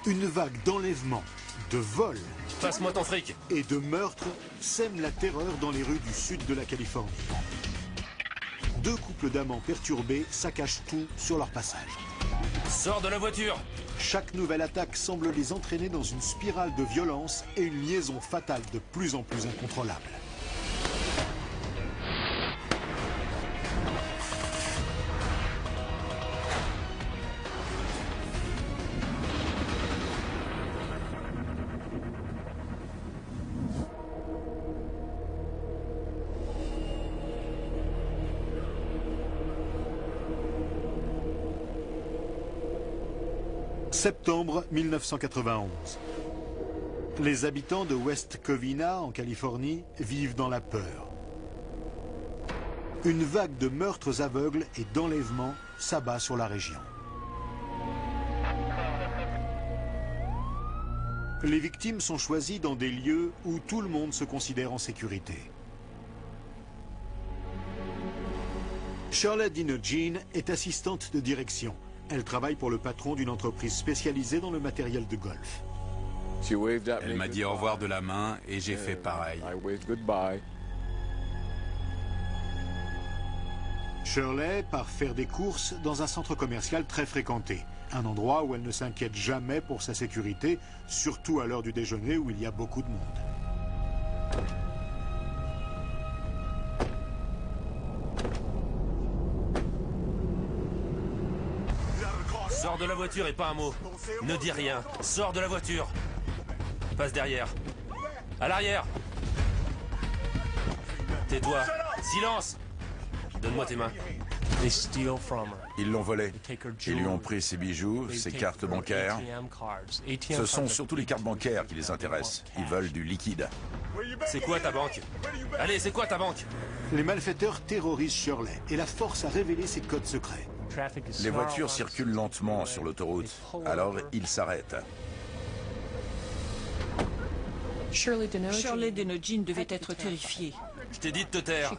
Une vague d'enlèvements, de vols Passe-moi ton fric. et de meurtres sème la terreur dans les rues du sud de la Californie. Deux couples d'amants perturbés saccagent tout sur leur passage. Sors de la voiture. Chaque nouvelle attaque semble les entraîner dans une spirale de violence et une liaison fatale de plus en plus incontrôlable. Septembre 1991. Les habitants de West Covina, en Californie, vivent dans la peur. Une vague de meurtres aveugles et d'enlèvements s'abat sur la région. Les victimes sont choisies dans des lieux où tout le monde se considère en sécurité. Shirley Dino Jean est assistante de direction. Elle travaille pour le patron d'une entreprise spécialisée dans le matériel de golf. Elle m'a dit au revoir de la main et j'ai fait pareil. Shirley part faire des courses dans un centre commercial très fréquenté. Un endroit où elle ne s'inquiète jamais pour sa sécurité, surtout à l'heure du déjeuner où il y a beaucoup de monde. Sors de la voiture et pas un mot. Ne dis rien. Sors de la voiture. Passe derrière. À l'arrière. Tais-toi. Silence. Donne-moi tes mains. Ils l'ont volé. Ils lui ont pris ses bijoux, ses cartes bancaires. Ce sont surtout les cartes bancaires qui les intéressent. Ils veulent du liquide. C'est quoi ta banque? Allez, c'est quoi ta banque? Les malfaiteurs terrorisent Shirley et la forcent à révéler ses codes secrets. Les voitures circulent lentement sur l'autoroute, alors ils s'arrêtent. Shirley Dino Jean devait être terrifiée. Je t'ai dit de te taire.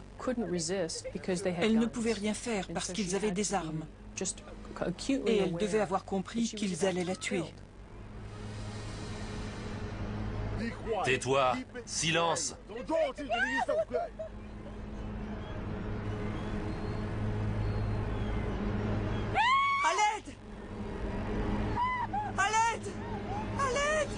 Elle ne pouvait rien faire parce qu'ils avaient des armes. Et elle devait avoir compris qu'ils allaient la tuer. Tais-toi. Silence. À l'aide! À l'aide! À l'aide!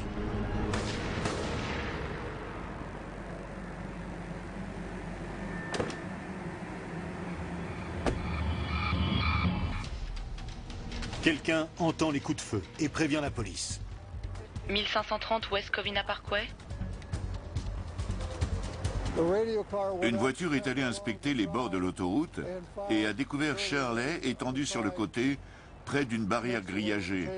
Quelqu'un entend les coups de feu et prévient la police. 1530 West Covina Parkway. Une voiture est allée inspecter les bords de l'autoroute et a découvert Shirley étendue sur le côté, près d'une barrière grillagée.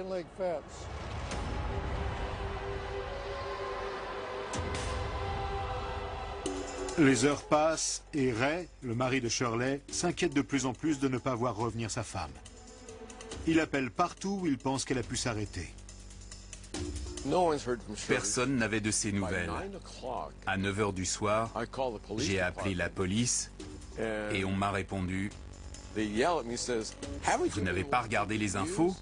Les heures passent et Ray, le mari de Shirley, s'inquiète de plus en plus de ne pas voir revenir sa femme. Il appelle partout où il pense qu'elle a pu s'arrêter. Personne n'avait de ses nouvelles. À 9 h du soir, j'ai appelé la police et on m'a répondu « Vous n'avez pas regardé les infos ?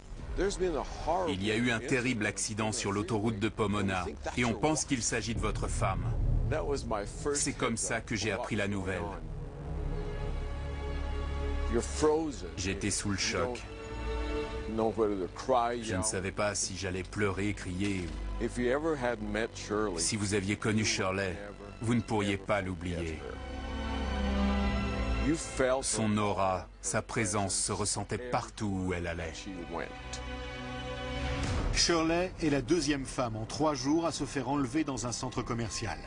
Il y a eu un terrible accident sur l'autoroute de Pomona et on pense qu'il s'agit de votre femme. » C'est comme ça que j'ai appris la nouvelle. J'étais sous le choc. Je ne savais pas si j'allais pleurer, crier. Si vous aviez connu Shirley, vous ne pourriez pas l'oublier. Son aura, sa présence se ressentait partout où elle allait. Shirley est la deuxième femme en 3 jours à se faire enlever dans un centre commercial.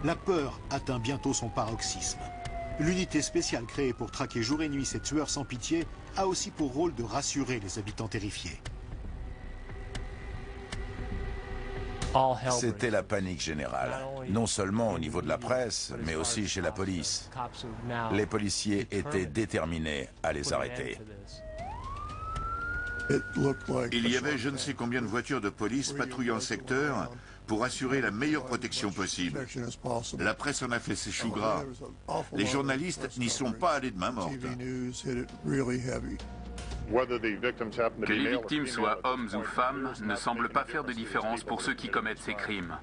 La peur atteint bientôt son paroxysme. L'unité spéciale créée pour traquer jour et nuit ces tueurs sans pitié a aussi pour rôle de rassurer les habitants terrifiés. C'était la panique générale, non seulement au niveau de la presse, mais aussi chez la police. Les policiers étaient déterminés à les arrêter. Il y avait je ne sais combien de voitures de police patrouillant le secteur pour assurer la meilleure protection possible. La presse en a fait ses choux gras. Les journalistes n'y sont pas allés de main morte. Que les victimes soient hommes ou femmes ne semble pas faire de différence pour ceux qui commettent ces crimes.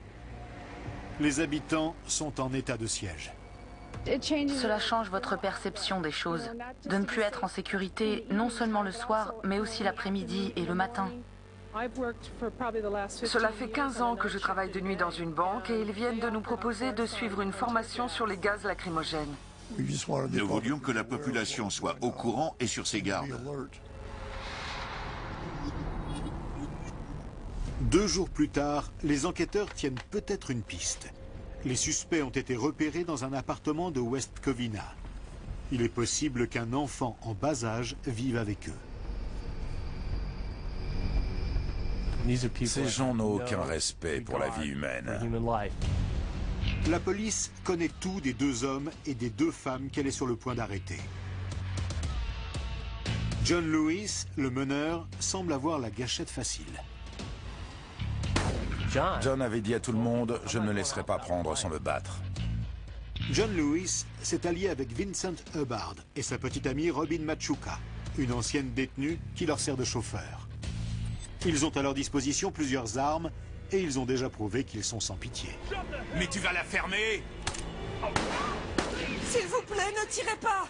Les habitants sont en état de siège. Cela change votre perception des choses. De ne plus être en sécurité, non seulement le soir, mais aussi l'après-midi et le matin. Cela fait 15 ans que je travaille de nuit dans une banque et ils viennent de nous proposer de suivre une formation sur les gaz lacrymogènes. Nous voulions que la population soit au courant et sur ses gardes. 2 jours plus tard, les enquêteurs tiennent peut-être une piste. Les suspects ont été repérés dans un appartement de West Covina. Il est possible qu'un enfant en bas âge vive avec eux. Ces gens n'ont aucun respect pour la vie humaine. La police connaît tout des 2 hommes et des 2 femmes qu'elle est sur le point d'arrêter. John Lewis, le meneur, semble avoir la gâchette facile. John avait dit à tout le monde « Je ne me laisserai pas prendre sans me battre ». John Lewis s'est allié avec Vincent Hubbard et sa petite amie Robin Machuca, une ancienne détenue qui leur sert de chauffeur. Ils ont à leur disposition plusieurs armes et ils ont déjà prouvé qu'ils sont sans pitié. Mais tu vas la fermer! S'il vous plaît, ne tirez pas!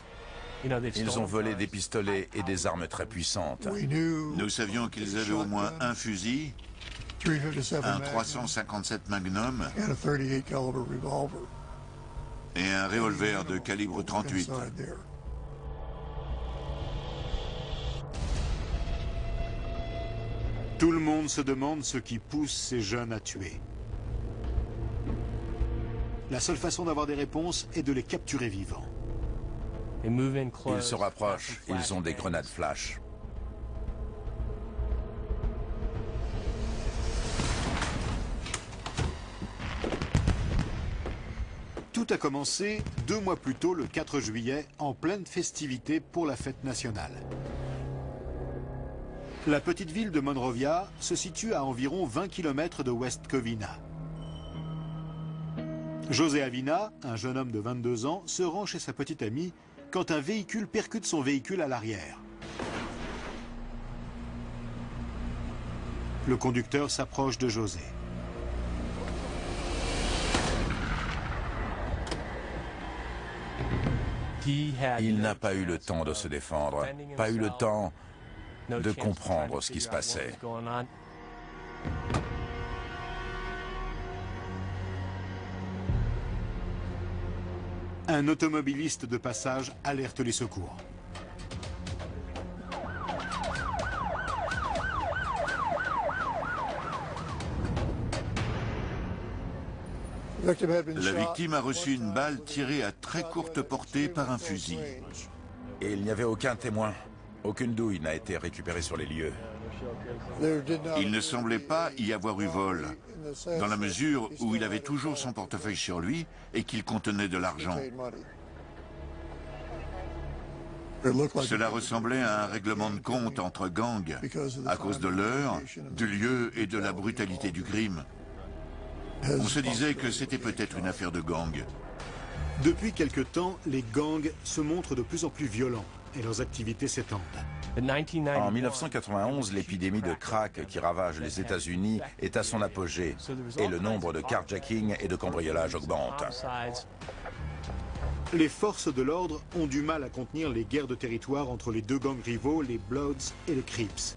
Ils ont volé des pistolets et des armes très puissantes. Nous savions qu'ils avaient au moins un fusil, un 357 Magnum et un revolver de calibre 38. Tout le monde se demande ce qui pousse ces jeunes à tuer. La seule façon d'avoir des réponses est de les capturer vivants. Ils se rapprochent, ils ont des grenades flash. Tout a commencé 2 mois plus tôt, le 4 juillet, en pleine festivité pour la fête nationale. La petite ville de Monrovia se situe à environ 20 km de West Covina. José Avina, un jeune homme de 22 ans, se rend chez sa petite amie quand un véhicule percute son véhicule à l'arrière. Le conducteur s'approche de José. Il n'a pas eu le temps de se défendre, pas eu le temps de comprendre ce qui se passait. Un automobiliste de passage alerte les secours. La victime a reçu une balle tirée à très courte portée par un fusil. Et il n'y avait aucun témoin. Aucune douille n'a été récupérée sur les lieux. Il ne semblait pas y avoir eu vol, dans la mesure où il avait toujours son portefeuille sur lui et qu'il contenait de l'argent. Cela ressemblait à un règlement de compte entre gangs, à cause de l'heure, du lieu et de la brutalité du crime. On se disait que c'était peut-être une affaire de gang. Depuis quelque temps, les gangs se montrent de plus en plus violents et leurs activités s'étendent. En 1991, l'épidémie de crack qui ravage les États-Unis est à son apogée et le nombre de carjacking et de cambriolages augmente. Les forces de l'ordre ont du mal à contenir les guerres de territoire entre les 2 gangs rivaux, les Bloods et les Crips.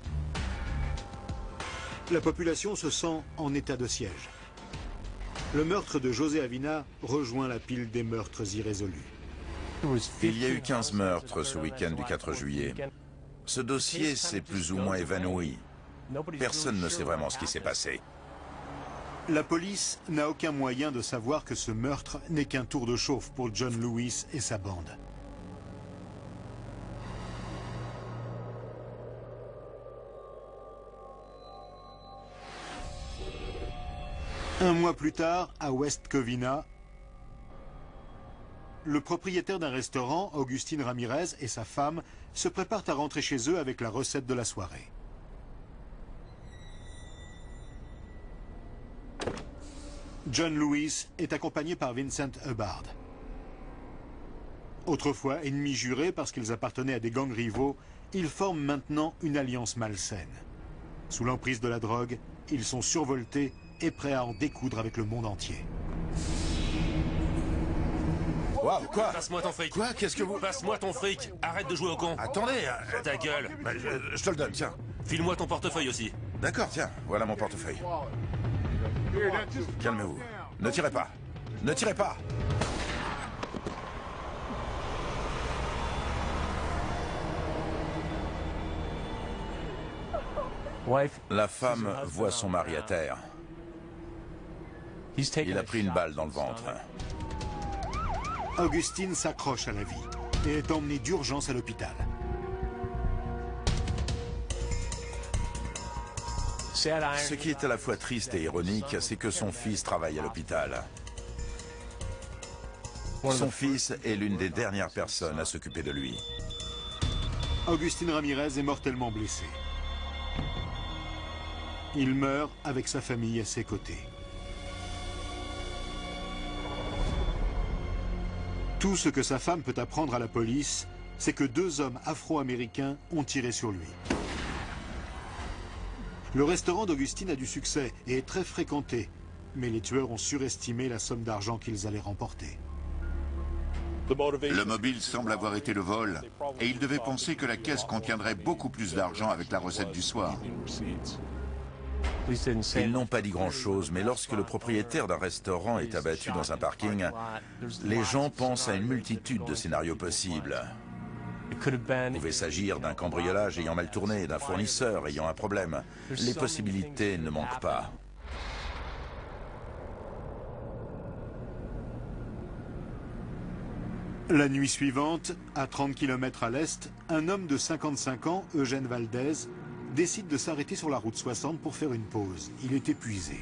La population se sent en état de siège. Le meurtre de José Avina rejoint la pile des meurtres irrésolus. Il y a eu 15 meurtres ce week-end du 4 juillet. Ce dossier s'est plus ou moins évanoui. Personne ne sait vraiment ce qui s'est passé. La police n'a aucun moyen de savoir que ce meurtre n'est qu'un tour de chauffe pour John Lewis et sa bande. Un mois plus tard, à West Covina, le propriétaire d'un restaurant, Augustine Ramirez, et sa femme se préparent à rentrer chez eux avec la recette de la soirée. John Lewis est accompagné par Vincent Hubbard. Autrefois ennemis jurés parce qu'ils appartenaient à des gangs rivaux, ils forment maintenant une alliance malsaine. Sous l'emprise de la drogue, ils sont survoltés et prêts à en découdre avec le monde entier. Wow, quoi? Passe-moi ton fric. Quoi? Qu'est-ce que vous... Passe-moi ton fric. Arrête de jouer au con. Attendez. Ta gueule. Bah, je te le donne, tiens. File-moi ton portefeuille aussi. D'accord, tiens. Voilà mon portefeuille. Calmez-vous. Ne tirez pas. Ne tirez pas. La femme voit son mari à terre. Il a pris une balle dans le ventre. Augustine s'accroche à la vie et est emmenée d'urgence à l'hôpital. Ce qui est à la fois triste et ironique, c'est que son fils travaille à l'hôpital. Son fils est l'une des dernières personnes à s'occuper de lui. Augustine Ramirez est mortellement blessé. Il meurt avec sa famille à ses côtés. Tout ce que sa femme peut apprendre à la police, c'est que 2 hommes afro-américains ont tiré sur lui. Le restaurant d'Augustine a du succès et est très fréquenté, mais les tueurs ont surestimé la somme d'argent qu'ils allaient remporter. Le mobile semble avoir été le vol, et ils devaient penser que la caisse contiendrait beaucoup plus d'argent avec la recette du soir. Ils n'ont pas dit grand-chose, mais lorsque le propriétaire d'un restaurant est abattu dans un parking, les gens pensent à une multitude de scénarios possibles. Il pouvait s'agir d'un cambriolage ayant mal tourné, d'un fournisseur ayant un problème. Les possibilités ne manquent pas. La nuit suivante, à 30 km à l'est, un homme de 55 ans, Eugène Valdez, décide de s'arrêter sur la route 60 pour faire une pause. Il est épuisé.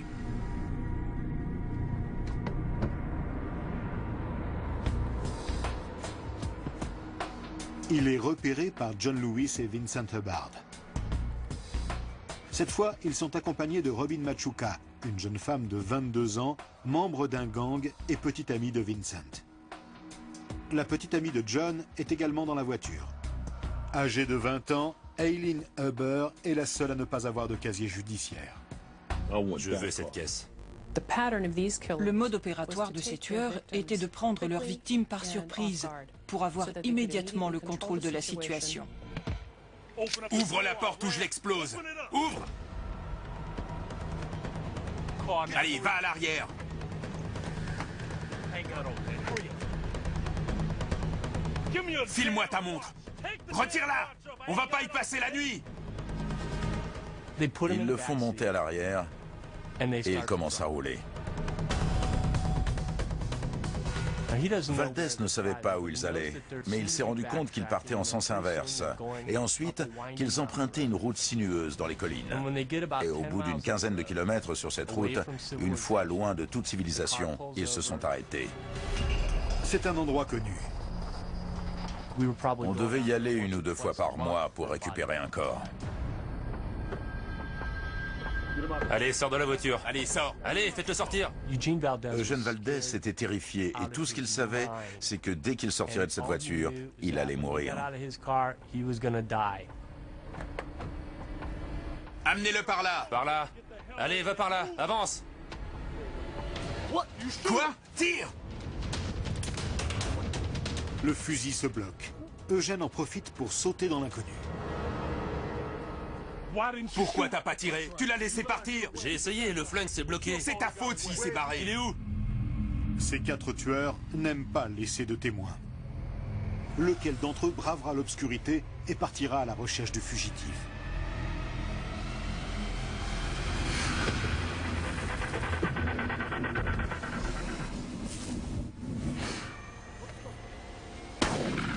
Il est repéré par John Lewis et Vincent Hubbard. Cette fois, ils sont accompagnés de Robin Machuca, une jeune femme de 22 ans, membre d'un gang et petite amie de Vincent. La petite amie de John est également dans la voiture. Âgée de 20 ans, Aileen Huber est la seule à ne pas avoir de casier judiciaire. Je veux cette caisse. Le mode opératoire de ces tueurs était de prendre leurs victimes par surprise pour avoir immédiatement le contrôle de la situation. Ouvre la porte ou je l'explose. Ouvre! Allez, va à l'arrière. File-moi ta montre. Retire-la. On va pas y passer la nuit. Ils le font monter à l'arrière et il commence à rouler. Valdez ne savait pas où ils allaient, mais il s'est rendu compte qu'ils partaient en sens inverse. Et ensuite, qu'ils empruntaient une route sinueuse dans les collines. Et au bout d'une quinzaine de kilomètres sur cette route, une fois loin de toute civilisation, ils se sont arrêtés. C'est un endroit connu. On devait y aller 1 ou 2 fois par mois pour récupérer un corps. Allez, sors de la voiture. Allez, sors. Allez, faites-le sortir. Eugène Valdez était terrifié et tout ce qu'il savait, c'est que dès qu'il sortirait de cette voiture, il allait mourir. Amenez-le par là. Par là. Allez, va par là. Avance. Quoi? Tire! Le fusil se bloque. Eugène en profite pour sauter dans l'inconnu. Pourquoi t'as pas tiré? Tu l'as laissé partir. J'ai essayé, le flingue s'est bloqué. C'est ta faute s'il s'est barré. Il est où? Ces 4 tueurs n'aiment pas laisser de témoins. Lequel d'entre eux bravera l'obscurité et partira à la recherche du fugitif?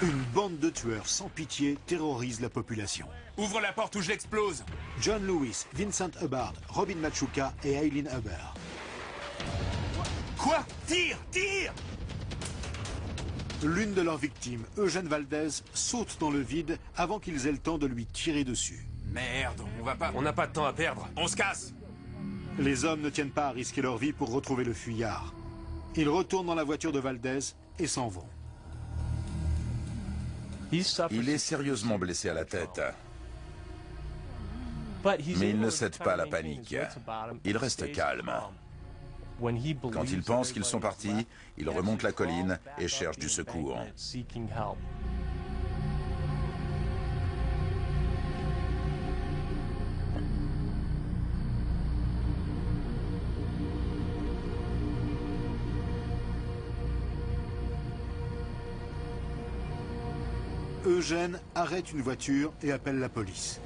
Une bande de tueurs sans pitié terrorise la population. Ouvre la porte ou je l'explose. John Lewis, Vincent Hubbard, Robin Machuca et Aileen Huber. Quoi? Tire! Tire! L'une de leurs victimes, Eugène Valdez, saute dans le vide avant qu'ils aient le temps de lui tirer dessus. Merde, on va pas... On n'a pas de temps à perdre. On se casse! Les hommes ne tiennent pas à risquer leur vie pour retrouver le fuyard. Ils retournent dans la voiture de Valdez et s'en vont. Il est sérieusement blessé à la tête. Mais il ne cède pas à la panique. Il reste calme. Quand il pense qu'ils sont partis, il remonte la colline et cherche du secours. Eugène arrête une voiture et appelle la police.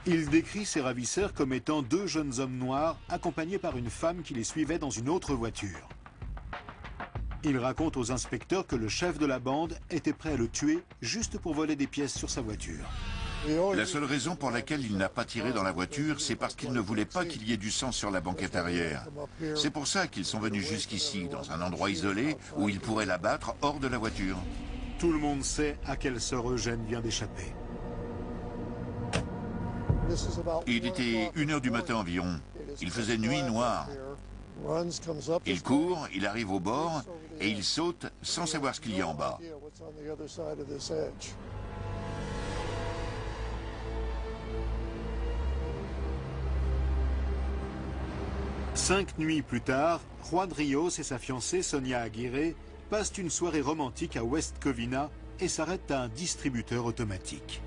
Il décrit ses ravisseurs comme étant deux jeunes hommes noirs accompagnés par une femme qui les suivait dans une autre voiture. Il raconte aux inspecteurs que le chef de la bande était prêt à le tuer juste pour voler des pièces sur sa voiture. La seule raison pour laquelle il n'a pas tiré dans la voiture, c'est parce qu'il ne voulait pas qu'il y ait du sang sur la banquette arrière. C'est pour ça qu'ils sont venus jusqu'ici, dans un endroit isolé, où ils pourraient l'abattre hors de la voiture. Tout le monde sait à quelle sort Eugène vient d'échapper. Il était 1 h du matin environ. Il faisait nuit noire. Il court, il arrive au bord, et il saute sans savoir ce qu'il y a en bas. 5 nuits plus tard, Juan Rios et sa fiancée Sonia Aguirre passent une soirée romantique à West Covina et s'arrêtent à un distributeur automatique.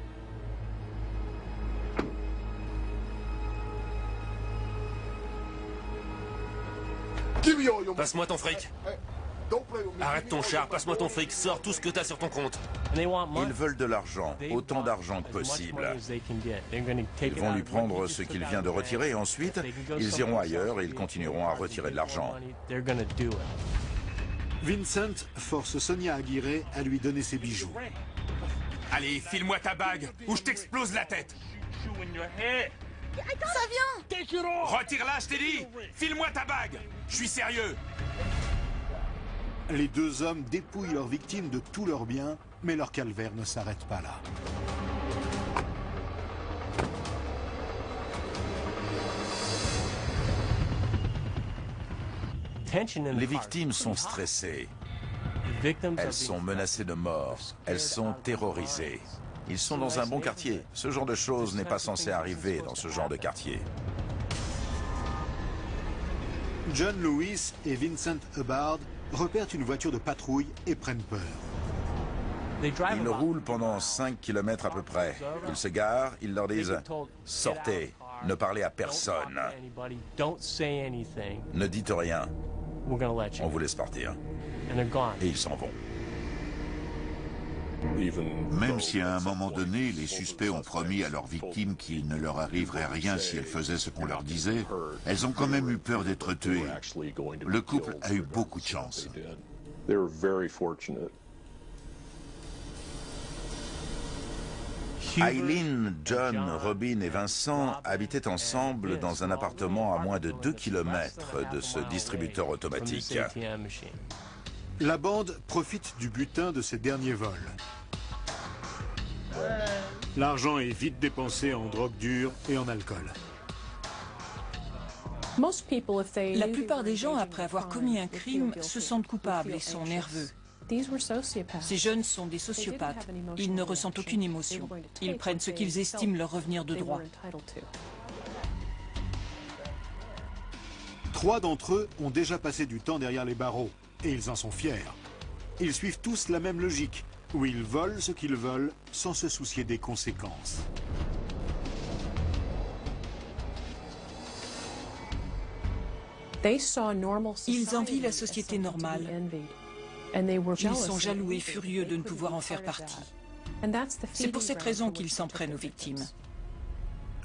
Passe-moi ton fric. Arrête ton char, passe-moi ton fric, sors tout ce que t'as sur ton compte. Ils veulent de l'argent, autant d'argent que possible. Ils vont lui prendre ce qu'il vient de retirer et ensuite, ils iront ailleurs et ils continueront à retirer de l'argent. Vincent force Sonia Aguirre à lui donner ses bijoux. Allez, file-moi ta bague ou je t'explose la tête. Ça vient! Retire-la, je t'ai dit. File-moi ta bague. Je suis sérieux. Les deux hommes dépouillent leurs victimes de tous leurs biens, mais leur calvaire ne s'arrête pas là. Les victimes sont stressées. Elles sont menacées de mort. Elles sont terrorisées. Ils sont dans un bon quartier. Ce genre de choses n'est pas censé arriver dans ce genre de quartier. John Lewis et Vincent Hubbard repèrent une voiture de patrouille et prennent peur. Ils roulent pendant 5 km à peu près. Ils se garent, ils leur disent « Sortez, ne parlez à personne. Ne dites rien. On vous laisse partir. » Et ils s'en vont. Même si à un moment donné, les suspects ont promis à leurs victimes qu'il ne leur arriverait rien si elles faisaient ce qu'on leur disait, elles ont quand même eu peur d'être tuées. Le couple a eu beaucoup de chance. Eileen, John, Robin et Vincent habitaient ensemble dans un appartement à moins de 2 km de ce distributeur automatique. La bande profite du butin de ces derniers vols. L'argent est vite dépensé en drogue dure et en alcool. La plupart des gens, après avoir commis un crime, se sentent coupables et sont nerveux. Ces jeunes sont des sociopathes. Ils ne ressentent aucune émotion. Ils prennent ce qu'ils estiment leur revenir de droit. 3 d'entre eux ont déjà passé du temps derrière les barreaux, et ils en sont fiers. Ils suivent tous la même logique, où ils volent ce qu'ils veulent sans se soucier des conséquences. Ils envient la société normale. Ils sont jaloux et furieux de ne pouvoir en faire partie. C'est pour cette raison qu'ils s'en prennent aux victimes.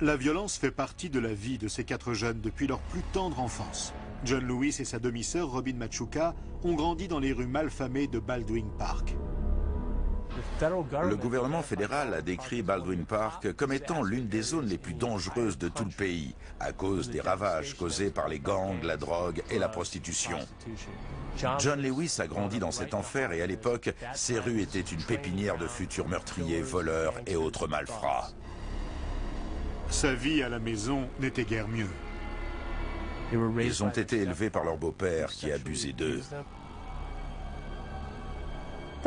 La violence fait partie de la vie de ces 4 jeunes depuis leur plus tendre enfance. John Lewis et sa demi-sœur Robin Machuca ont grandi dans les rues malfamées de Baldwin Park. Le gouvernement fédéral a décrit Baldwin Park comme étant l'une des zones les plus dangereuses de tout le pays, à cause des ravages causés par les gangs, la drogue et la prostitution. John Lewis a grandi dans cet enfer et à l'époque, ces rues étaient une pépinière de futurs meurtriers, voleurs et autres malfrats. Sa vie à la maison n'était guère mieux. Ils ont été élevés par leur beau-père qui abusait d'eux.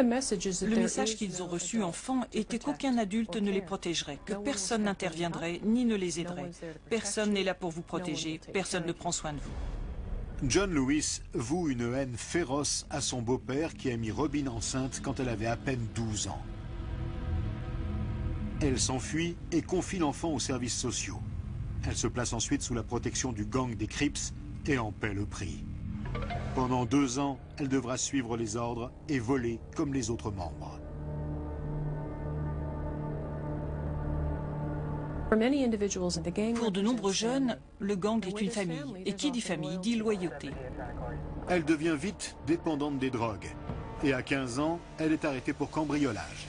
Le message qu'ils ont reçu enfants était qu'aucun adulte ne les protégerait, que personne n'interviendrait ni ne les aiderait. Personne n'est là pour vous protéger, personne ne prend soin de vous. John Lewis voue une haine féroce à son beau-père qui a mis Robin enceinte quand elle avait à peine 12 ans. Elle s'enfuit et confie l'enfant aux services sociaux. Elle se place ensuite sous la protection du gang des Crips et en paie le prix. Pendant 2 ans, elle devra suivre les ordres et voler comme les autres membres. Pour de nombreux jeunes, le gang est une famille. Et qui dit famille dit loyauté. Elle devient vite dépendante des drogues. Et à 15 ans, elle est arrêtée pour cambriolage.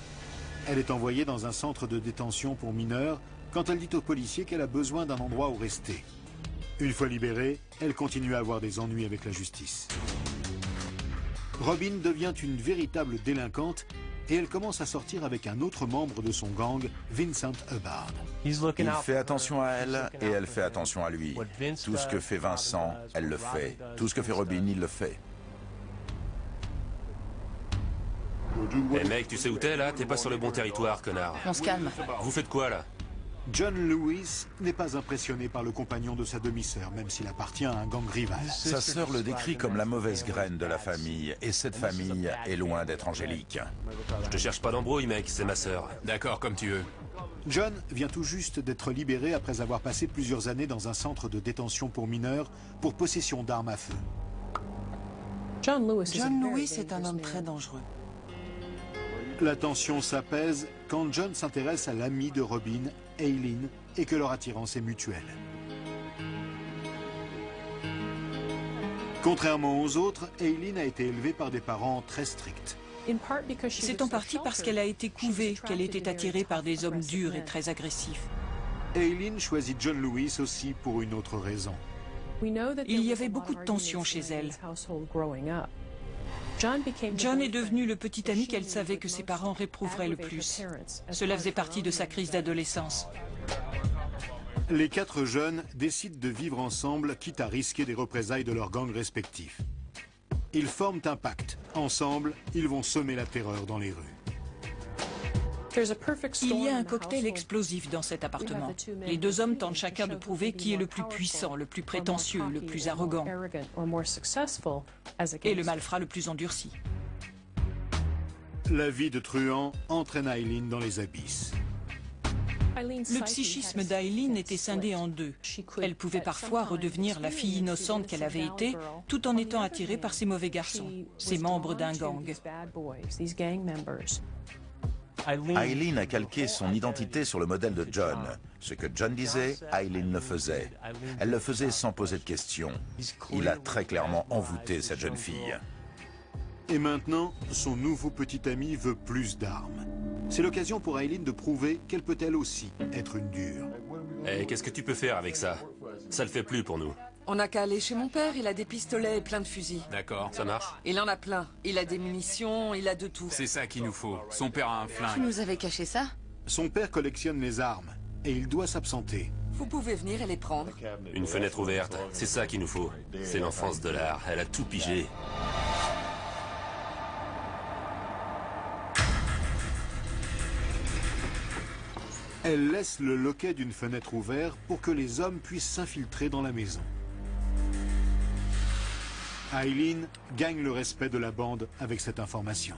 Elle est envoyée dans un centre de détention pour mineurs quand elle dit aux policiers qu'elle a besoin d'un endroit où rester. Une fois libérée, elle continue à avoir des ennuis avec la justice. Robin devient une véritable délinquante et elle commence à sortir avec un autre membre de son gang, Vincent Hubbard. Il fait attention à elle et elle fait attention à lui. Tout ce que fait Vincent, elle le fait. Tout ce que fait Robin, il le fait. Eh mec, tu sais où t'es là? T'es pas sur le bon territoire, connard. On se calme. Vous faites quoi là? John Lewis n'est pas impressionné par le compagnon de sa demi-sœur, même s'il appartient à un gang rival. Sa sœur le décrit comme la mauvaise graine de la famille, et cette famille est loin d'être angélique. Je te cherche pas d'embrouille, mec, c'est ma sœur. D'accord, comme tu veux. John vient tout juste d'être libéré après avoir passé plusieurs années dans un centre de détention pour mineurs pour possession d'armes à feu. John Lewis est un homme très dangereux. La tension s'apaise quand John s'intéresse à l'amie de Robin, Aileen, et que leur attirance est mutuelle. Contrairement aux autres, Aileen a été élevée par des parents très stricts. C'est en partie parce qu'elle a été couvée qu'elle était attirée par des hommes durs et très agressifs. Aileen choisit John Lewis aussi pour une autre raison. Il y avait beaucoup de tensions chez elle. John est devenu le petit ami qu'elle savait que ses parents réprouveraient le plus. Cela faisait partie de sa crise d'adolescence. Les 4 jeunes décident de vivre ensemble, quitte à risquer des représailles de leurs gangs respectifs. Ils forment un pacte. Ensemble, ils vont semer la terreur dans les rues. Il y a un cocktail explosif dans cet appartement. Les 2 hommes tentent chacun de prouver qui est le plus puissant, le plus prétentieux, le plus arrogant. Et le malfrat le plus endurci. La vie de truand entraîne Aileen dans les abysses. Le psychisme d'Aileen était scindé en 2. Elle pouvait parfois redevenir la fille innocente qu'elle avait été, tout en étant attirée par ces mauvais garçons, ces membres d'un gang. Aileen a calqué son identité sur le modèle de John. Ce que John disait, Aileen le faisait. Elle le faisait sans poser de questions. Il a très clairement envoûté cette jeune fille. Et maintenant, son nouveau petit ami veut plus d'armes. C'est l'occasion pour Aileen de prouver qu'elle peut elle aussi être une dure. Eh, qu'est-ce que tu peux faire avec ça? Ça le fait plus pour nous. On n'a qu'à aller chez mon père, il a des pistolets et plein de fusils. D'accord. Ça marche? Il en a plein. Il a des munitions, il a de tout. C'est ça qu'il nous faut. Son père a un Qui flingue. nous avait caché ça? Son père collectionne les armes et il doit s'absenter. Vous pouvez venir et les prendre. Une fenêtre ouverte, c'est ça qu'il nous faut. C'est l'enfance de l'art, elle a tout pigé. Elle laisse le loquet d'une fenêtre ouvert pour que les hommes puissent s'infiltrer dans la maison. Aileen gagne le respect de la bande avec cette information.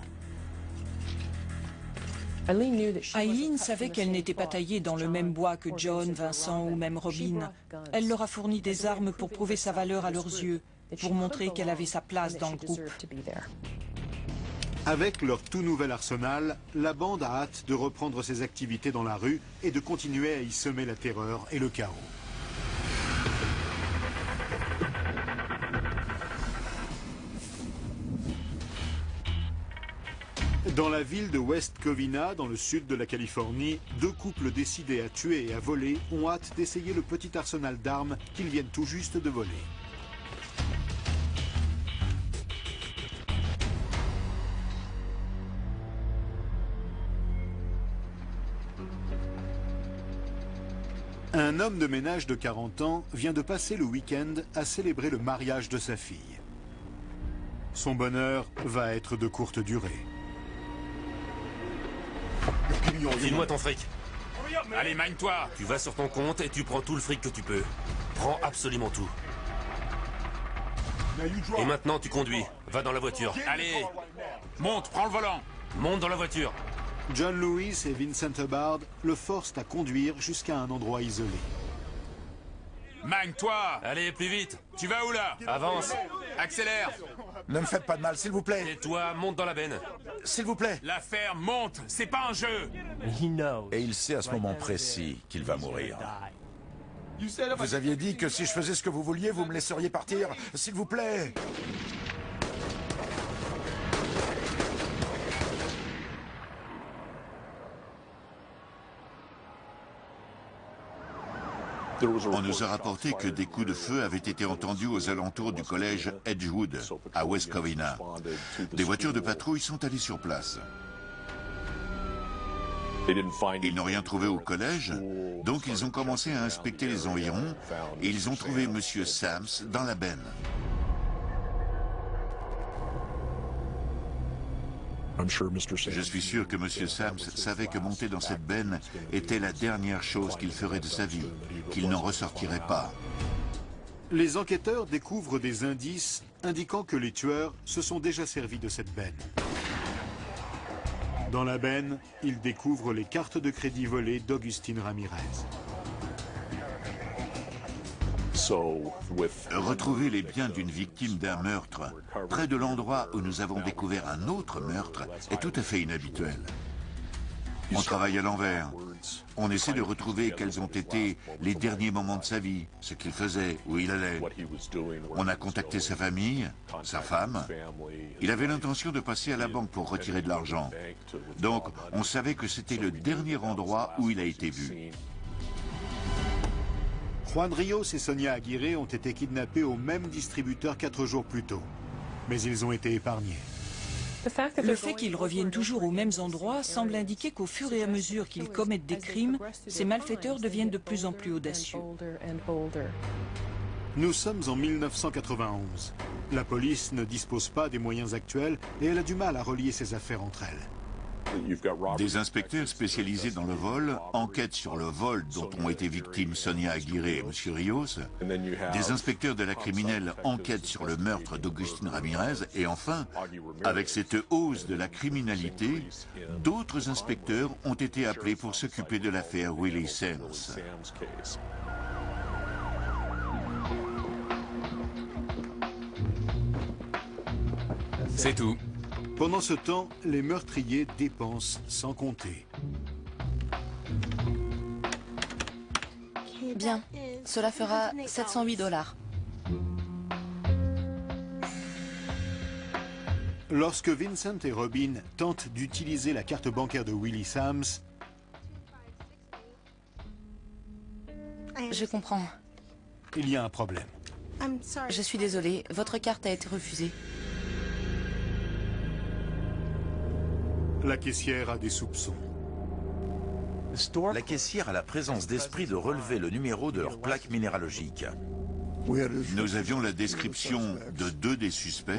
Aileen savait qu'elle n'était pas taillée dans le même bois que John, Vincent ou même Robin. Elle leur a fourni des armes pour prouver sa valeur à leurs yeux, pour montrer qu'elle avait sa place dans le groupe. Avec leur tout nouvel arsenal, la bande a hâte de reprendre ses activités dans la rue et de continuer à y semer la terreur et le chaos. Dans la ville de West Covina, dans le sud de la Californie, 2 couples décidés à tuer et à voler ont hâte d'essayer le petit arsenal d'armes qu'ils viennent tout juste de voler. Un homme de ménage de 40 ans vient de passer le week-end à célébrer le mariage de sa fille. Son bonheur va être de courte durée. File-moi ton fric. Allez, mine-toi. Tu vas sur ton compte et tu prends tout le fric que tu peux. Prends absolument tout. Et maintenant, tu conduis. Va dans la voiture. Allez, monte, prends le volant. Monte dans la voiture. John Lewis et Vincent Hubbard le forcent à conduire jusqu'à un endroit isolé. Mine-toi. Allez, plus vite. Tu vas où là? Avance. Accélère. Ne me faites pas de mal, s'il vous plaît. Et toi, monte dans la benne. S'il vous plaît. La ferme, monte. C'est pas un jeu. Et il sait à ce moment précis qu'il va mourir. Vous aviez dit que si je faisais ce que vous vouliez, vous me laisseriez partir. S'il vous plaît. On nous a rapporté que des coups de feu avaient été entendus aux alentours du collège Edgewood, à West Covina. Des voitures de patrouille sont allées sur place. Ils n'ont rien trouvé au collège, donc ils ont commencé à inspecter les environs et ils ont trouvé M. Sams dans la benne. Je suis sûr que M. Sams savait que monter dans cette benne était la dernière chose qu'il ferait de sa vie, qu'il n'en ressortirait pas. Les enquêteurs découvrent des indices indiquant que les tueurs se sont déjà servis de cette benne. Dans la benne, ils découvrent les cartes de crédit volées d'Augustin Ramirez. Retrouver les biens d'une victime d'un meurtre près de l'endroit où nous avons découvert un autre meurtre est tout à fait inhabituel. On travaille à l'envers. On essaie de retrouver quels ont été les derniers moments de sa vie, ce qu'il faisait, où il allait. On a contacté sa famille, sa femme. Il avait l'intention de passer à la banque pour retirer de l'argent. Donc, on savait que c'était le dernier endroit où il a été vu. Juan Rios et Sonia Aguirre ont été kidnappés au même distributeur 4 jours plus tôt. Mais ils ont été épargnés. Le fait qu'ils reviennent toujours aux mêmes endroits semble indiquer qu'au fur et à mesure qu'ils commettent des crimes, ces malfaiteurs deviennent de plus en plus audacieux. Nous sommes en 1991. La police ne dispose pas des moyens actuels et elle a du mal à relier ses affaires entre elles. Des inspecteurs spécialisés dans le vol enquêtent sur le vol dont ont été victimes Sonia Aguirre et M. Rios. Des inspecteurs de la criminelle enquêtent sur le meurtre d'Augustin Ramirez. Et enfin, avec cette hausse de la criminalité, d'autres inspecteurs ont été appelés pour s'occuper de l'affaire Willie Sams. C'est tout. Pendant ce temps, les meurtriers dépensent sans compter. Bien, cela fera 708 $. Lorsque Vincent et Robin tentent d'utiliser la carte bancaire de Willie Sams, Je comprends. il y a un problème. Je suis désolée, votre carte a été refusée. La caissière a des soupçons. La caissière a la présence d'esprit de relever le numéro de leur plaque minéralogique. Nous avions la description de 2 des suspects,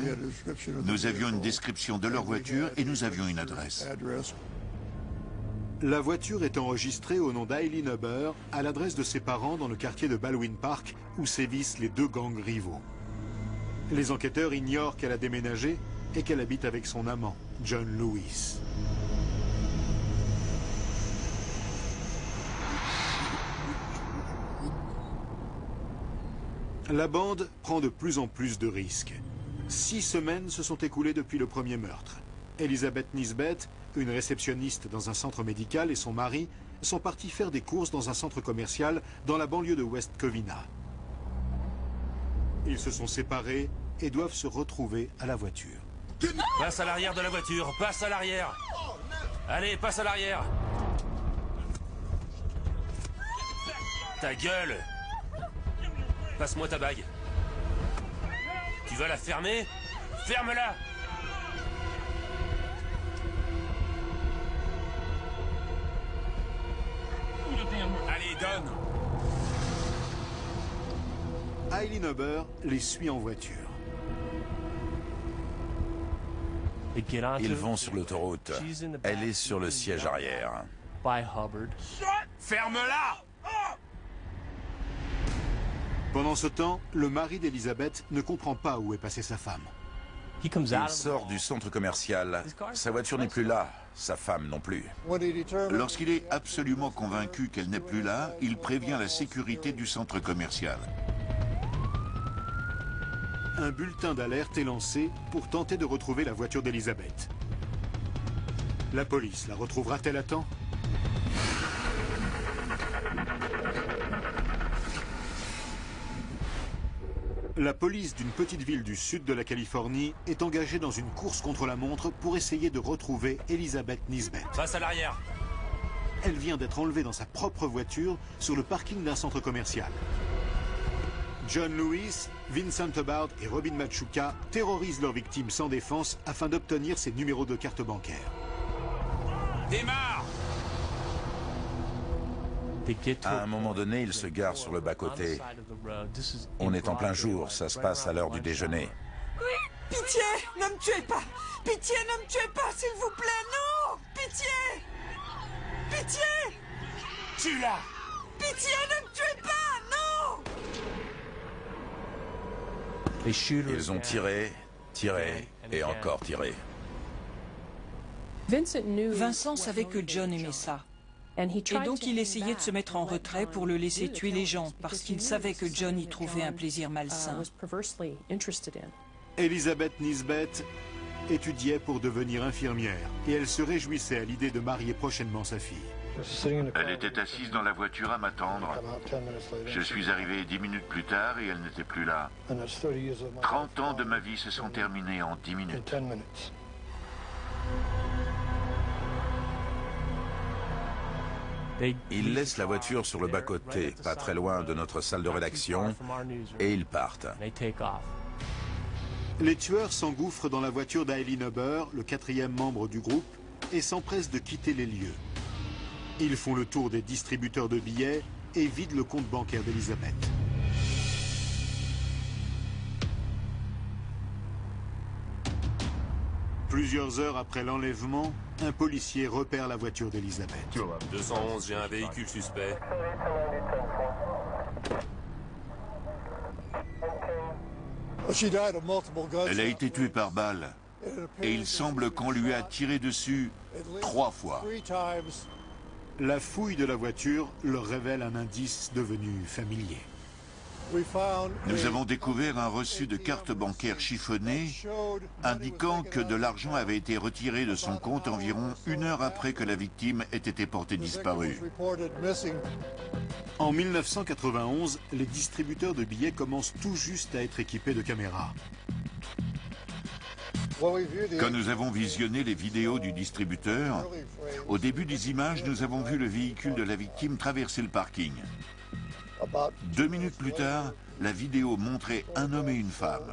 nous avions une description de leur voiture et nous avions une adresse. La voiture est enregistrée au nom d'Eileen Huber à l'adresse de ses parents dans le quartier de Baldwin Park où sévissent les 2 gangs rivaux. Les enquêteurs ignorent qu'elle a déménagé et qu'elle habite avec son amant, John Lewis. La bande prend de plus en plus de risques. 6 semaines se sont écoulées depuis le premier meurtre. Elizabeth Nisbet, une réceptionniste dans un centre médical, et son mari sont partis faire des courses dans un centre commercial dans la banlieue de West Covina. Ils se sont séparés et doivent se retrouver à la voiture. Passe à l'arrière de la voiture, passe à l'arrière. Allez, passe à l'arrière. Ta gueule. Passe-moi ta bague. Tu vas la fermer? Ferme-la! Allez, donne. Eileen Huber les suit en voiture. Ils vont sur l'autoroute. Elle est sur le siège arrière. Ferme-la! Pendant ce temps, le mari d'Elizabeth ne comprend pas où est passée sa femme. Il sort du centre commercial. Sa voiture n'est plus là. Sa femme non plus. Lorsqu'il est absolument convaincu qu'elle n'est plus là, il prévient la sécurité du centre commercial. Un bulletin d'alerte est lancé pour tenter de retrouver la voiture d'Elizabeth. La police la retrouvera-t-elle à temps? La police d'une petite ville du sud de la Californie est engagée dans une course contre la montre pour essayer de retrouver Elizabeth Nisbet. Passe à l'arrière. Elle vient d'être enlevée dans sa propre voiture sur le parking d'un centre commercial. John Lewis, Vincent Hubbard et Robin Machuca terrorisent leurs victimes sans défense afin d'obtenir ses numéros de carte bancaire. Démarre! À un moment donné, ils se garent sur le bas-côté. On est en plein jour, ça se passe à l'heure du déjeuner. Oui, pitié, ne me tuez pas! Pitié, ne me tuez pas, s'il vous plaît, non! Pitié! Pitié! Tue-la! Pitié, ne me tuez pas, non! Ils ont tiré, tiré et encore tiré. Vincent savait que John aimait ça. Et donc il essayait de se mettre en retrait pour le laisser tuer les gens, parce qu'il savait que John y trouvait un plaisir malsain. Elizabeth Nisbet étudiait pour devenir infirmière et elle se réjouissait à l'idée de marier prochainement sa fille. Elle était assise dans la voiture à m'attendre. Je suis arrivé 10 minutes plus tard et elle n'était plus là. 30 ans de ma vie se sont terminés en 10 minutes. Ils laissent la voiture sur le bas-côté, pas très loin de notre salle de rédaction, et ils partent. Les tueurs s'engouffrent dans la voiture d'Aileen Hubbard, le 4e membre du groupe, et s'empressent de quitter les lieux. Ils font le tour des distributeurs de billets et vident le compte bancaire d'Elizabeth. Plusieurs heures après l'enlèvement, un policier repère la voiture d'Elizabeth. 211, j'ai un véhicule suspect. Elle a été tuée par balle et il semble qu'on lui a tiré dessus 3 fois. La fouille de la voiture leur révèle un indice devenu familier. Nous avons découvert un reçu de carte bancaire chiffonné indiquant que de l'argent avait été retiré de son compte environ 1 heure après que la victime ait été portée disparue. En 1991, les distributeurs de billets commencent tout juste à être équipés de caméras. Quand nous avons visionné les vidéos du distributeur, au début des images, nous avons vu le véhicule de la victime traverser le parking. 2 minutes plus tard, la vidéo montrait un homme et une femme.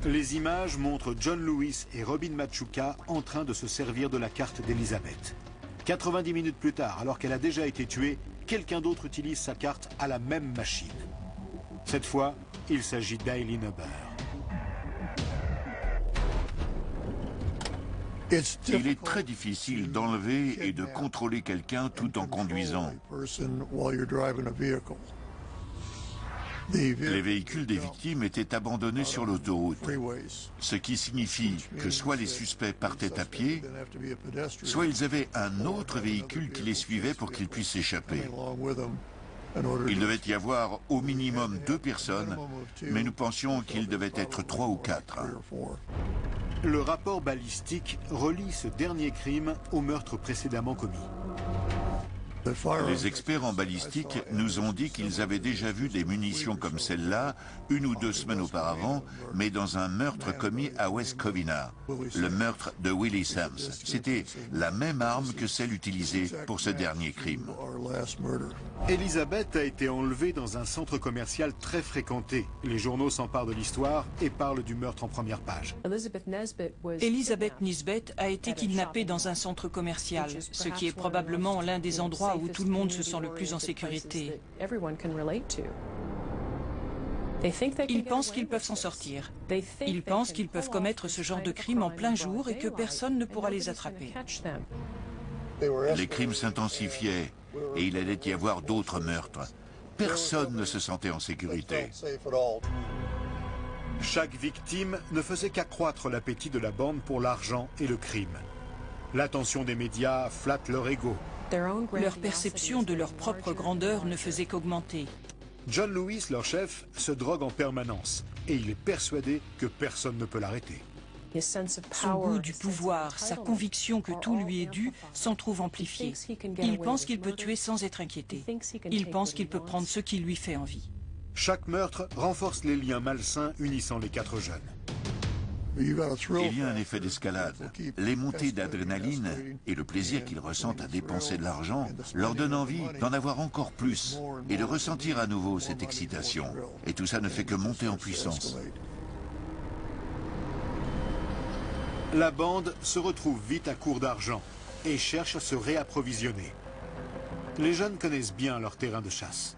Les images montrent John Lewis et Robin Machuca en train de se servir de la carte d'Elizabeth. 90 minutes plus tard, alors qu'elle a déjà été tuée, quelqu'un d'autre utilise sa carte à la même machine. Cette fois, il s'agit d'Aileen Hubbard. Il est très difficile d'enlever et de contrôler quelqu'un tout en conduisant. Les véhicules des victimes étaient abandonnés sur l'autoroute, ce qui signifie que soit les suspects partaient à pied, soit ils avaient un autre véhicule qui les suivait pour qu'ils puissent s'échapper. Il devait y avoir au minimum 2 personnes, mais nous pensions qu'il devait être 3 ou 4. Le rapport balistique relie ce dernier crime au meurtre précédemment commis. Les experts en balistique nous ont dit qu'ils avaient déjà vu des munitions comme celle-là 1 ou 2 semaines auparavant, mais dans un meurtre commis à West Covina, le meurtre de Willie Sams. C'était la même arme que celle utilisée pour ce dernier crime. Elizabeth a été enlevée dans un centre commercial très fréquenté. Les journaux s'emparent de l'histoire et parlent du meurtre en première page. Elizabeth Nisbet a été kidnappée dans un centre commercial, ce qui est probablement l'un des endroits où tout le monde se sent le plus en sécurité. Ils pensent qu'ils peuvent s'en sortir. Ils pensent qu'ils peuvent commettre ce genre de crime en plein jour et que personne ne pourra les attraper. Les crimes s'intensifiaient et il allait y avoir d'autres meurtres. Personne ne se sentait en sécurité. Chaque victime ne faisait qu'accroître l'appétit de la bande pour l'argent et le crime. L'attention des médias flatte leur ego. Leur perception de leur propre grandeur ne faisait qu'augmenter. John Lewis, leur chef, se drogue en permanence et il est persuadé que personne ne peut l'arrêter. Son goût du pouvoir, sa conviction que tout lui est dû s'en trouve amplifié. Il pense qu'il peut tuer sans être inquiété. Il pense qu'il peut prendre ce qui lui fait envie. Chaque meurtre renforce les liens malsains unissant les 4 jeunes. Il y a un effet d'escalade. Les montées d'adrénaline et le plaisir qu'ils ressentent à dépenser de l'argent leur donnent envie d'en avoir encore plus et de ressentir à nouveau cette excitation. Et tout ça ne fait que monter en puissance. La bande se retrouve vite à court d'argent et cherche à se réapprovisionner. Les jeunes connaissent bien leur terrain de chasse.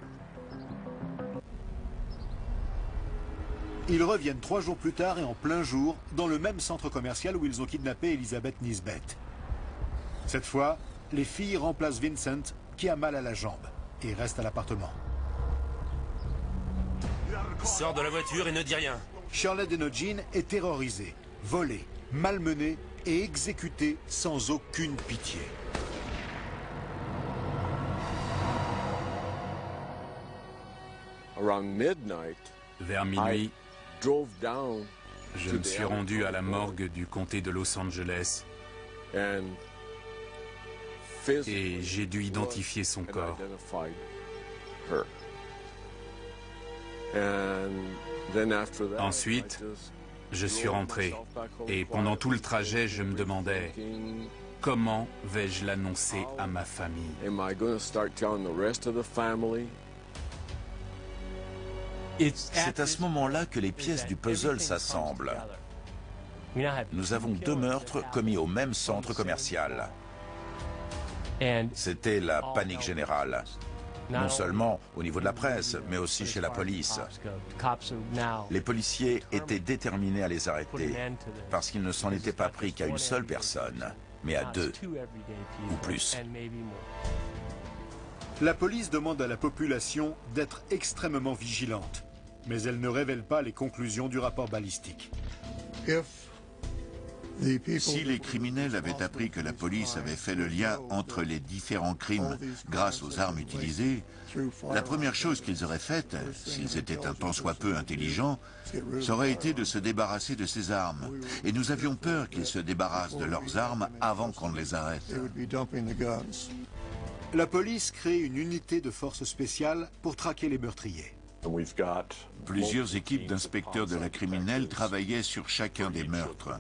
Ils reviennent 3 jours plus tard et en plein jour dans le même centre commercial où ils ont kidnappé Elizabeth Nisbet. Cette fois, les filles remplacent Vincent qui a mal à la jambe et reste à l'appartement. Sors de la voiture et ne dis rien. Shirley Denogin est terrorisée, volée, malmenée et exécutée sans aucune pitié. Vers minuit, je me suis rendu à la morgue du comté de Los Angeles et j'ai dû identifier son corps. Ensuite, je suis rentré et pendant tout le trajet, je me demandais comment vais-je l'annoncer à ma famille. C'est à ce moment-là que les pièces du puzzle s'assemblent. Nous avons 2 meurtres commis au même centre commercial. C'était la panique générale. Non seulement au niveau de la presse, mais aussi chez la police. Les policiers étaient déterminés à les arrêter, parce qu'ils ne s'en étaient pas pris qu'à une seule personne, mais à 2 ou plus. La police demande à la population d'être extrêmement vigilante, mais elle ne révèle pas les conclusions du rapport balistique. Si les criminels avaient appris que la police avait fait le lien entre les différents crimes grâce aux armes utilisées, la première chose qu'ils auraient faite, s'ils étaient un tant soit peu intelligents, ça aurait été de se débarrasser de ces armes. Et nous avions peur qu'ils se débarrassent de leurs armes avant qu'on ne les arrête. La police crée une unité de force spéciale pour traquer les meurtriers. Plusieurs équipes d'inspecteurs de la criminelle travaillaient sur chacun des meurtres.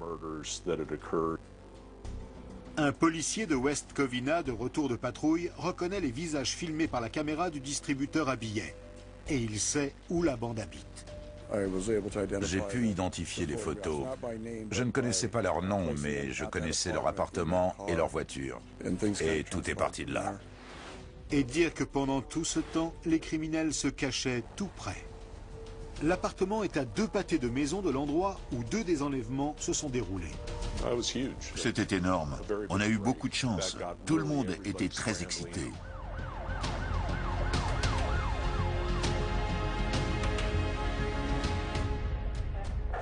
Un policier de West Covina, de retour de patrouille, reconnaît les visages filmés par la caméra du distributeur à billets. Et il sait où la bande habite. J'ai pu identifier les photos. Je ne connaissais pas leur nom, mais je connaissais leur appartement et leur voiture. Et tout est parti de là. Et dire que pendant tout ce temps, les criminels se cachaient tout près. L'appartement est à 2 pâtés de maison de l'endroit où 2 des enlèvements se sont déroulés. C'était énorme. On a eu beaucoup de chance. Tout le monde était très excité.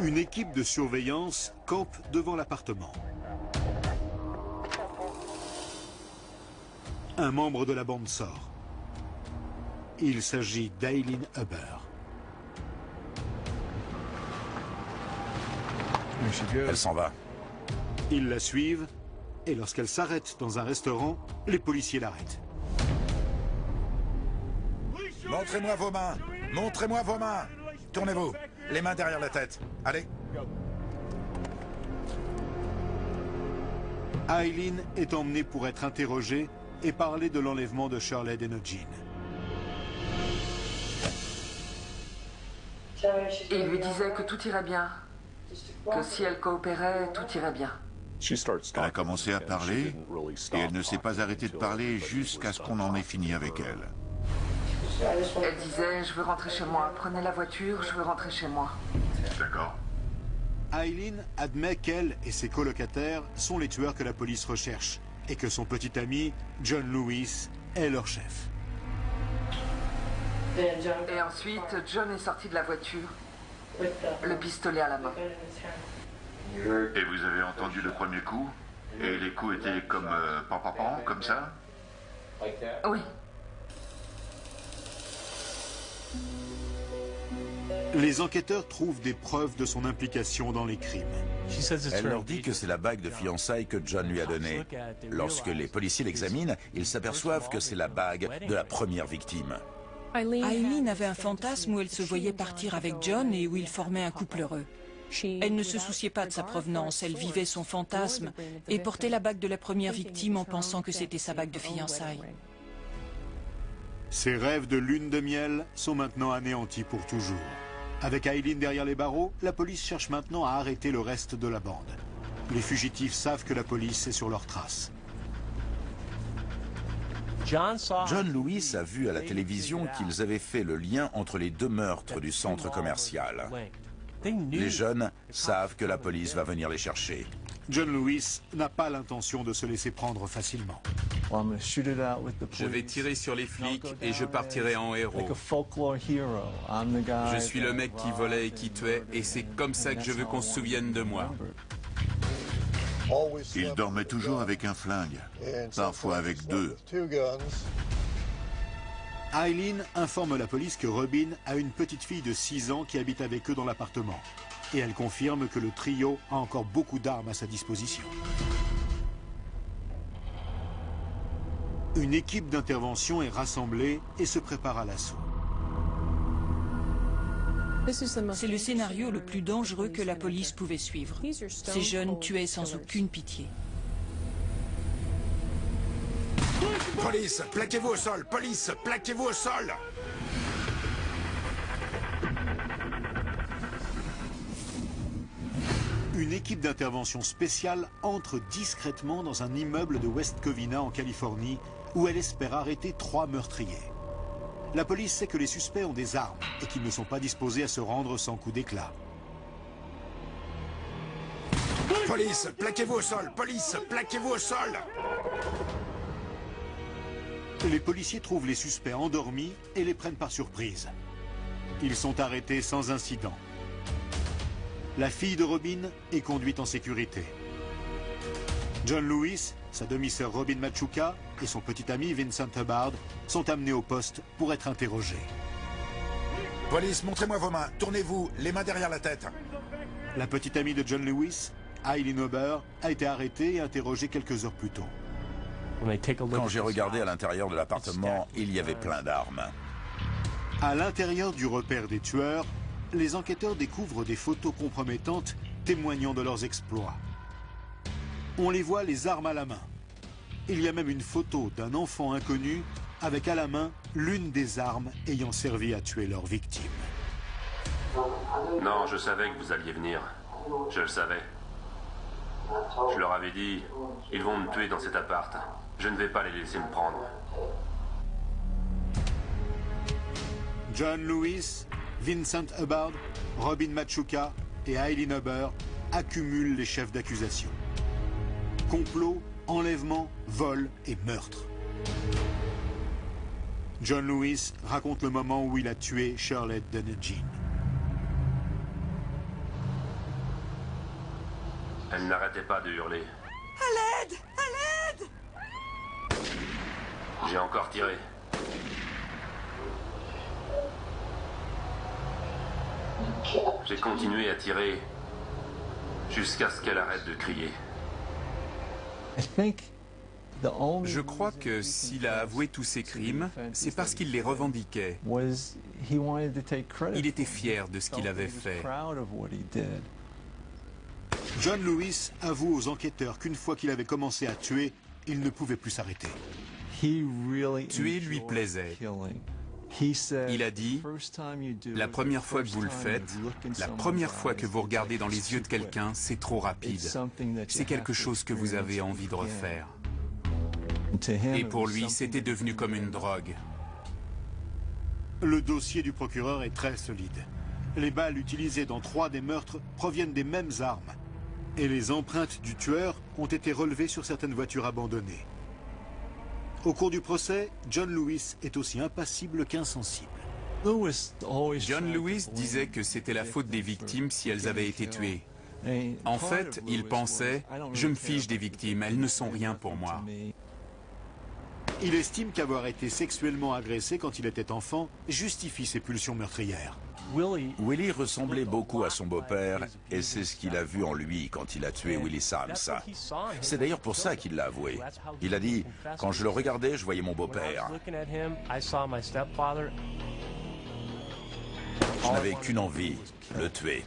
Une équipe de surveillance campe devant l'appartement. Un membre de la bande sort. Il s'agit d'Aileen Huber. Elle s'en va. Ils la suivent et lorsqu'elle s'arrête dans un restaurant, les policiers l'arrêtent. Montrez-moi vos mains. Montrez-moi vos mains. Tournez-vous. Les mains derrière la tête. Allez. Aileen est emmenée pour être interrogée et parler de l'enlèvement de Shirley Denogin. Il lui disait que tout irait bien, que si elle coopérait, tout irait bien. Elle a commencé à parler et elle ne s'est pas arrêtée de parler jusqu'à ce qu'on en ait fini avec elle. Elle disait, je veux rentrer chez moi. Prenez la voiture, je veux rentrer chez moi. D'accord. Eileen admet qu'elle et ses colocataires sont les tueurs que la police recherche et que son petit ami, John Lewis, est leur chef. Et ensuite, John est sorti de la voiture, le pistolet à la main. Et vous avez entendu le premier coup? Et les coups étaient comme pan, pan, pan, comme ça? Oui. Les enquêteurs trouvent des preuves de son implication dans les crimes. Elle leur dit que c'est la bague de fiançailles que John lui a donnée. Lorsque les policiers l'examinent, ils s'aperçoivent que c'est la bague de la première victime. Eileen avait un fantasme où elle se voyait partir avec John et où ils formaient un couple heureux. Elle ne se souciait pas de sa provenance, elle vivait son fantasme et portait la bague de la première victime en pensant que c'était sa bague de fiançailles. Ses rêves de lune de miel sont maintenant anéantis pour toujours. Avec Eileen derrière les barreaux, la police cherche maintenant à arrêter le reste de la bande. Les fugitifs savent que la police est sur leurs traces. John Lewis a vu à la télévision qu'ils avaient fait le lien entre les deux meurtres du centre commercial. Les jeunes savent que la police va venir les chercher. John Lewis n'a pas l'intention de se laisser prendre facilement. Je vais tirer sur les flics et je partirai en héros. Je suis le mec qui volait et qui tuait et c'est comme ça que je veux qu'on se souvienne de moi. Il dormait toujours avec un flingue, parfois avec deux. Eileen informe la police que Robin a une petite fille de 6 ans qui habite avec eux dans l'appartement. Et elle confirme que le trio a encore beaucoup d'armes à sa disposition. Une équipe d'intervention est rassemblée et se prépare à l'assaut. C'est le scénario le plus dangereux que la police pouvait suivre. Ces jeunes tuaient sans aucune pitié. Police, plaquez-vous au sol! Police, plaquez-vous au sol! Une équipe d'intervention spéciale entre discrètement dans un immeuble de West Covina en Californie où elle espère arrêter 3 meurtriers. La police sait que les suspects ont des armes et qu'ils ne sont pas disposés à se rendre sans coup d'éclat. Police, plaquez-vous au sol! Police, plaquez-vous au sol! Les policiers trouvent les suspects endormis et les prennent par surprise. Ils sont arrêtés sans incident. La fille de Robin est conduite en sécurité. John Lewis, sa demi-sœur Robin Machuca et son petit ami Vincent Hubbard sont amenés au poste pour être interrogés. Police, montrez-moi vos mains. Tournez-vous, les mains derrière la tête. La petite amie de John Lewis, Eileen Hubbard, a été arrêtée et interrogée quelques heures plus tôt. Quand j'ai regardé à l'intérieur de l'appartement, il y avait plein d'armes. À l'intérieur du repère des tueurs, les enquêteurs découvrent des photos compromettantes témoignant de leurs exploits. On les voit les armes à la main. Il y a même une photo d'un enfant inconnu avec à la main l'une des armes ayant servi à tuer leur victime. Non, je savais que vous alliez venir. Je le savais. Je leur avais dit, ils vont me tuer dans cet appart. Je ne vais pas les laisser me prendre. John Lewis, Vincent Hubbard, Robin Machuca et Eileen Hubbard accumulent les chefs d'accusation. Complot, enlèvement, vol et meurtre. John Lewis raconte le moment où il a tué Shirley Dunn-Jean. Elle n'arrêtait pas de hurler. À l'aide! À l'aide! J'ai encore tiré. J'ai continué à tirer jusqu'à ce qu'elle arrête de crier. Je crois que s'il a avoué tous ses crimes, c'est parce qu'il les revendiquait. Il était fier de ce qu'il avait fait. John Lewis avoue aux enquêteurs qu'une fois qu'il avait commencé à tuer, il ne pouvait plus s'arrêter. Tuer lui plaisait. Il a dit, la première fois que vous le faites, la première fois que vous regardez dans les yeux de quelqu'un, c'est trop rapide. C'est quelque chose que vous avez envie de refaire. Et pour lui, c'était devenu comme une drogue. Le dossier du procureur est très solide. Les balles utilisées dans 3 des meurtres proviennent des mêmes armes. Et les empreintes du tueur ont été relevées sur certaines voitures abandonnées. Au cours du procès, John Lewis est aussi impassible qu'insensible. John Lewis disait que c'était la faute des victimes si elles avaient été tuées. En fait, il pensait « Je me fiche des victimes, elles ne sont rien pour moi ». Il estime qu'avoir été sexuellement agressé quand il était enfant justifie ses pulsions meurtrières. Willie ressemblait beaucoup à son beau-père et c'est ce qu'il a vu en lui quand il a tué Willie Sams. C'est d'ailleurs pour ça qu'il l'a avoué. Il a dit « Quand je le regardais, je voyais mon beau-père. Je n'avais qu'une envie, le tuer. »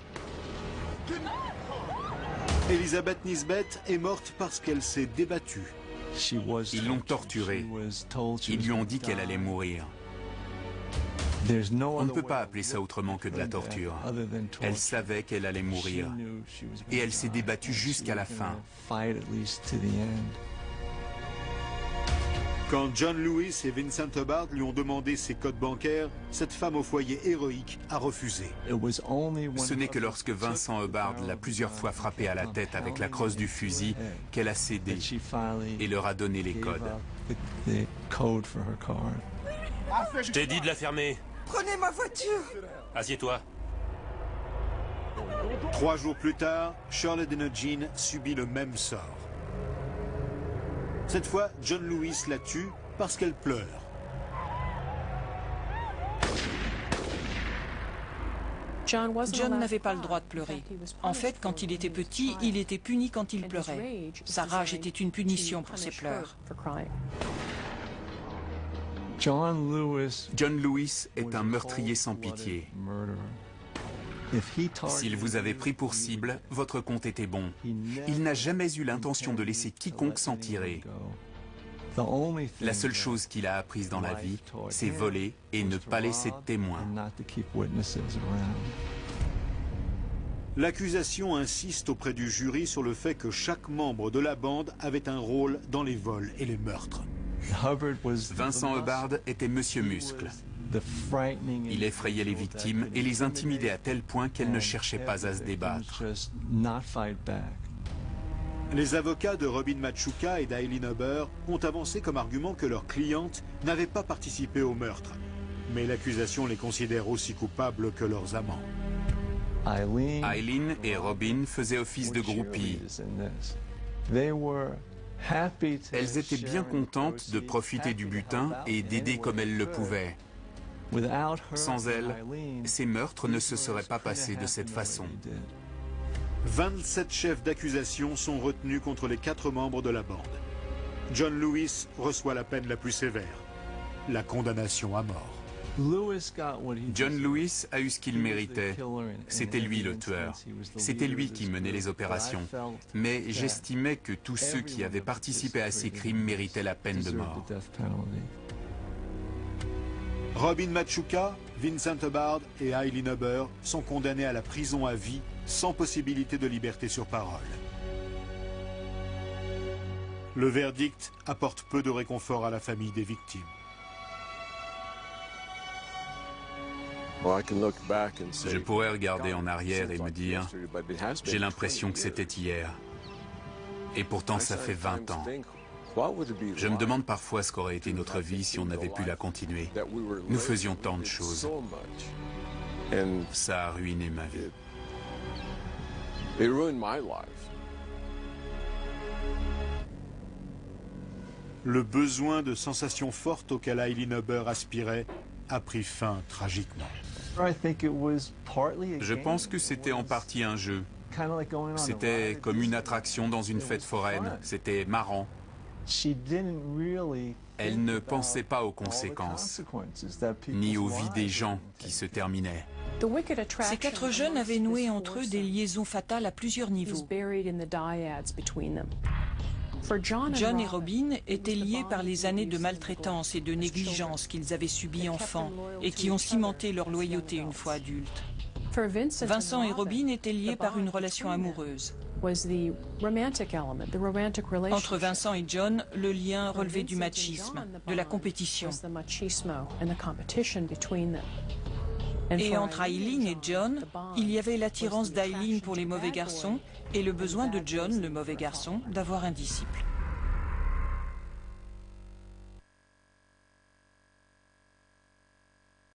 Elizabeth Nisbet est morte parce qu'elle s'est débattue. Ils l'ont torturée. Ils lui ont dit qu'elle allait mourir. On ne peut pas appeler ça autrement que de la torture. Elle savait qu'elle allait mourir. Et elle s'est débattue jusqu'à la fin. Quand John Lewis et Vincent Hubbard lui ont demandé ses codes bancaires, cette femme au foyer héroïque a refusé. Ce n'est que lorsque Vincent Hubbard l'a plusieurs fois frappé à la tête avec la crosse du fusil qu'elle a cédé et leur a donné les codes. Je t'ai dit de la fermer. Prenez ma voiture. Assieds-toi. 3 jours plus tard, Shirley Denogin subit le même sort. Cette fois, John Lewis la tue parce qu'elle pleure. John n'avait pas le droit de pleurer. En fait, quand il était petit, il était puni quand il pleurait. Sa rage était une punition pour ses pleurs. John Lewis est un meurtrier sans pitié. S'il vous avait pris pour cible, votre compte était bon. Il n'a jamais eu l'intention de laisser quiconque s'en tirer. La seule chose qu'il a apprise dans la vie, c'est voler et ne pas laisser de témoins. L'accusation insiste auprès du jury sur le fait que chaque membre de la bande avait un rôle dans les vols et les meurtres. Vincent Hubbard était Monsieur Muscle. Il effrayait les victimes et les intimidait à tel point qu'elles ne cherchaient pas à se débattre. Les avocats de Robin Machuca et d'Eileen Huber ont avancé comme argument que leur cliente n'avait pas participé au meurtre. Mais l'accusation les considère aussi coupables que leurs amants. Eileen et Robin faisaient office de groupies. Elles étaient bien contentes de profiter du butin et d'aider comme elles le pouvaient. Sans elles, ces meurtres ne se seraient pas passés de cette façon. 27 chefs d'accusation sont retenus contre les 4 membres de la bande. John Lewis reçoit la peine la plus sévère, la condamnation à mort. John Lewis a eu ce qu'il méritait. C'était lui le tueur. C'était lui qui menait les opérations. Mais j'estimais que tous ceux qui avaient participé à ces crimes méritaient la peine de mort. Robin Machuca, Vincent Hubbard et Eileen Huber sont condamnés à la prison à vie sans possibilité de liberté sur parole. Le verdict apporte peu de réconfort à la famille des victimes. Je pourrais regarder en arrière et me dire, j'ai l'impression que c'était hier. Et pourtant ça fait 20 ans. Je me demande parfois ce qu'aurait été notre vie si on avait pu la continuer. Nous faisions tant de choses. Ça a ruiné ma vie. Le besoin de sensations fortes auquel Eileen Huber aspirait a pris fin tragiquement. Je pense que c'était en partie un jeu. C'était comme une attraction dans une fête foraine. C'était marrant. Elle ne pensait pas aux conséquences, ni aux vies des gens qui se terminaient. Ces 4 jeunes avaient noué entre eux des liaisons fatales à plusieurs niveaux. John et Robin étaient liés par les années de maltraitance et de négligence qu'ils avaient subies enfants et qui ont cimenté leur loyauté une fois adultes. Vincent et Robin étaient liés par une relation amoureuse. Entre Vincent et John, le lien relevait du machisme, de la compétition. Et entre Eileen et John, il y avait l'attirance d'Eileen pour les mauvais garçons et le besoin de John, le mauvais garçon, d'avoir un disciple.